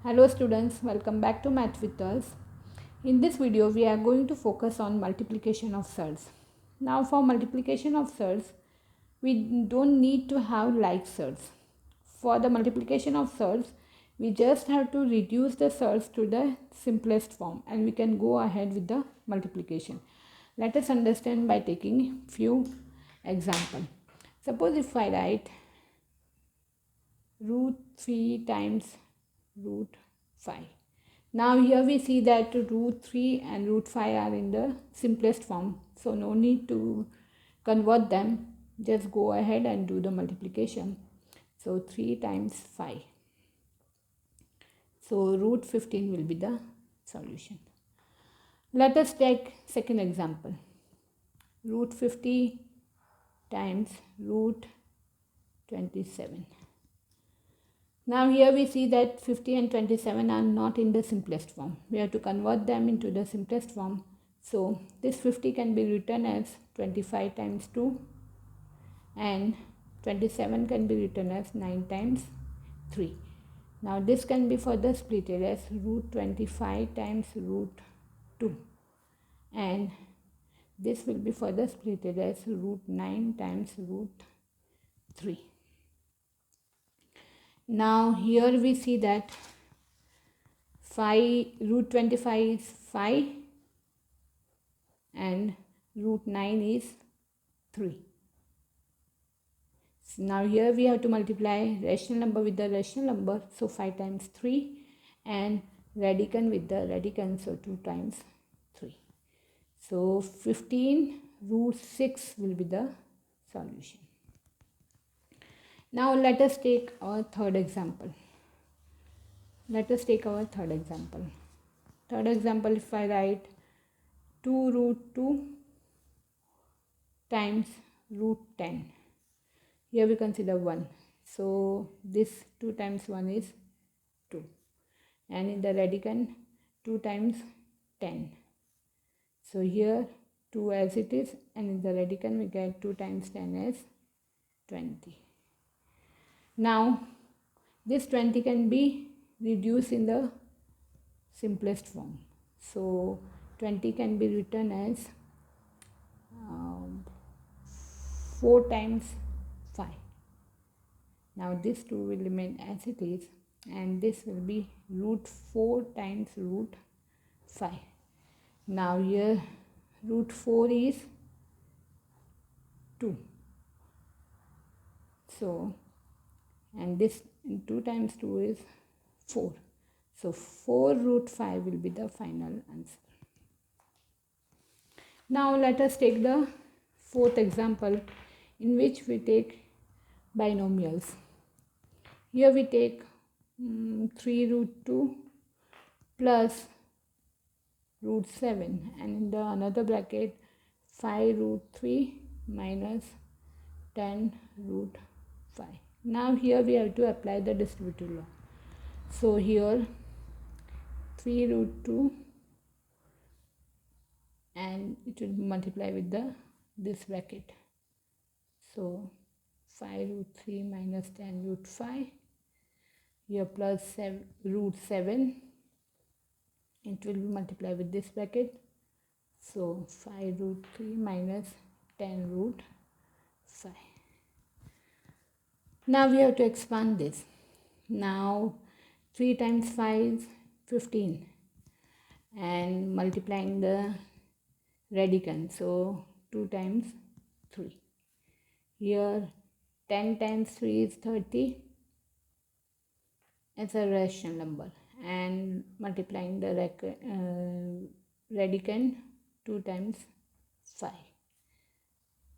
Hello students, welcome back to Math with us. In this video, we are going to focus on multiplication of surds. Now for multiplication of surds, we don't need to have like surds. For the multiplication of surds, we just have to reduce the surds to the simplest form and we can go ahead with the multiplication. Let us understand by taking few examples. Suppose if I write root 3 times root 5. Now here we see that root 3 and root 5 are in the simplest form. So no need to convert them. Just go ahead and do the multiplication. So 3 times 5. So root 15 will be the solution. Let us take second example. Root 50 times root 27. Now here we see that 50 and 27 are not in the simplest form. We have to convert them into the simplest form. So this 50 can be written as 25 times 2 and 27 can be written as 9 times 3. Now this can be further split as root 25 times root 2 and this will be further split as root 9 times root 3. Now here we see that 5 root 25 is 5 and root 9 is 3. So now here we have to multiply rational number with the rational number, so 5 times 3 and radicand with the radicand, so 2 times 3. So 15 root 6 will be the solution. Now let us take our third example. Third example, if I write 2 root 2 times root 10. Here we consider 1. So this 2 times 1 is 2. And in the radicand 2 times 10. So here 2 as it is, and in the radicand we get 2 times 10 as 20. Now this 20 can be reduced in the simplest form. So 20 can be written as 4 times 5. Now this 2 will remain as it is and this will be root 4 times root 5. Now here root 4 is 2. So and this 2 times 2 is 4. So 4 root 5 will be the final answer. Now let us take the fourth example in which we take binomials. Here we take 3 root 2 plus root 7 and in the another bracket 5 root 3 minus 10 root 5. Now here we have to apply the distributive law. So here 3 root 2 and it will multiply with this bracket. So 5 root 3 minus 10 root 5. Here plus root 7. It will multiply with this bracket. So 5 root 3 minus 10 root 5. Now we have to expand this. Now 3 times 5 is 15 and multiplying the radicand, so 2 times 3. Here 10 times 3 is 30 as a rational number and multiplying the radicand 2 times 5.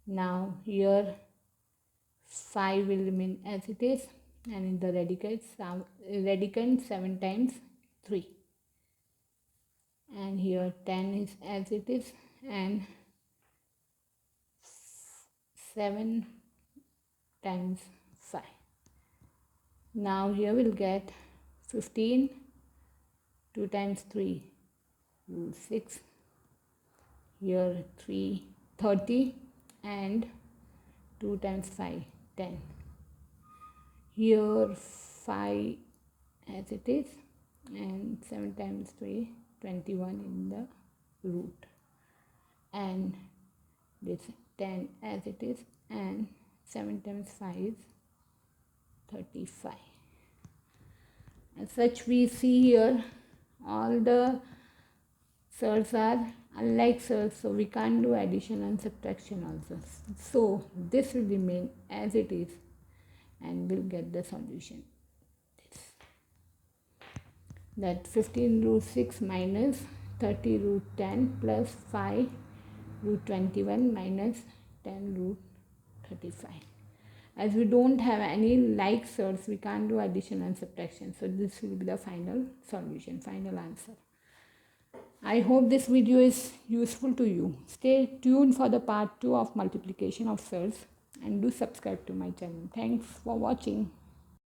Now here 5 will remain as it is and in the radicand 7 times 3 and here 10 is as it is and 7 times 5. Now here we'll get 15, 2 times 3 root 6, here 30 and 2 times 5 10. Here 5 as it is and 7 times 3 21 in the root, and this 10 as it is, and 7 times 5 is 35. As such, we see here all the surds are unlike surds, so we can't do addition and subtraction also. So this will remain as it is and we'll get the solution. That 15 root 6 minus 30 root 10 plus 5 root 21 minus 10 root 35. As we don't have any like surds, we can't do addition and subtraction. So this will be the final solution, final answer. I hope this video is useful to you. Stay tuned for the part 2 of multiplication of surds and do subscribe to my channel. Thanks for watching.